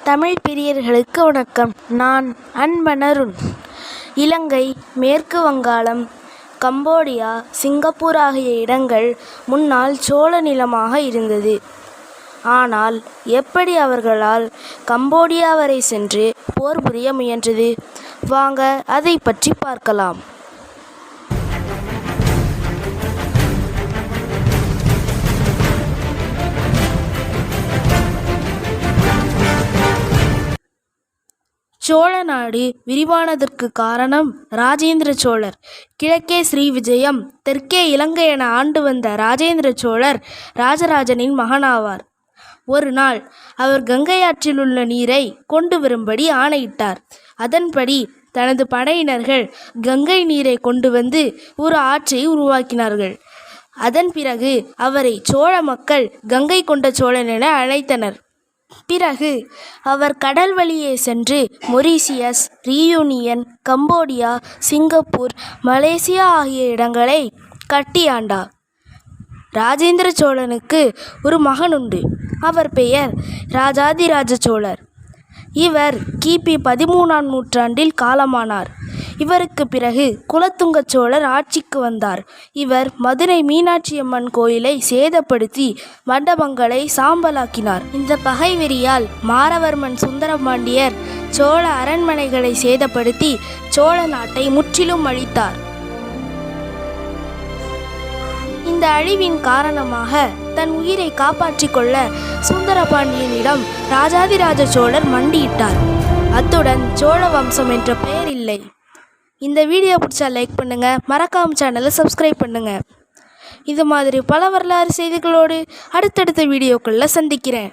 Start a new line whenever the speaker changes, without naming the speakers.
தமிழ் பிரியர்களுக்கு வணக்கம். நான் அன்பனருண். இலங்கை, மேற்கு வங்காளம், கம்போடியா, சிங்கப்பூர் ஆகிய இடங்கள் முன்னால் சோழ நிலமாக இருந்தது. ஆனால் எப்படி அவர்களால் கம்போடியா வரை சென்று போர் புரிய முயன்றது? வாங்க அதை பற்றி பார்க்கலாம். சோழ நாடு விரிவானதற்கு காரணம் ராஜேந்திர சோழர். கிழக்கே ஸ்ரீவிஜயம், தெற்கே இலங்கை என ஆண்டு வந்த ராஜேந்திர சோழர் ராஜராஜனின் மகனாவார். ஒரு நாள் அவர் கங்கை ஆற்றில் உள்ள நீரை கொண்டு வரும்படி ஆணையிட்டார். அதன்படி தனது படையினர்கள் கங்கை நீரை கொண்டு வந்து ஒரு ஆற்றை உருவாக்கினார்கள். அதன் பிறகு அவரை சோழ மக்கள் கங்கை கொண்ட சோழன் என அழைத்தனர். பிறகு அவர் கடல் வழியே சென்று Mauritius, reunion, Cambodia, Singapore, Malaysia ஆகிய இடங்களை கட்டி ஆண்டார். ராஜேந்திர சோழனுக்கு ஒரு மகன் உண்டு. அவர் பெயர் ராஜாதிராஜ சோழர். இவர் கிபி 13ஆம் நூற்றாண்டில் காலமானார். இவருக்கு பிறகு குலோத்துங்க சோழர் ஆட்சிக்கு வந்தார். இவர் மதுரை மீனாட்சி அம்மன் கோயிலை சேதப்படுத்தி மண்டபங்களை சாம்பலாக்கினார். இந்த பகை வெறியால் மாறவர்மன் சுந்தரபாண்டியர் சோழ அரண்மனைகளை சேதப்படுத்தி சோழ நாட்டை முற்றிலும் அழித்தார். இந்த அழிவின் காரணமாக தன் உயிரை காப்பாற்றிக் கொள்ள சுந்தரபாண்டியனிடம் ராஜாதிராஜ சோழர் மண்டியிட்டார். அத்துடன் சோழ வம்சம் என்ற பெயர் இல்லை. இந்த வீடியோ பிடிச்சா லைக் பண்ணுங்க, மறக்காம சேனலை சப்ஸ்கிரைப் பண்ணுங்க. இது மாதிரி பல வரலாறு செய்திகளோடு அடுத்தடுத்த வீடியோக்களில் சந்திக்கிறேன்.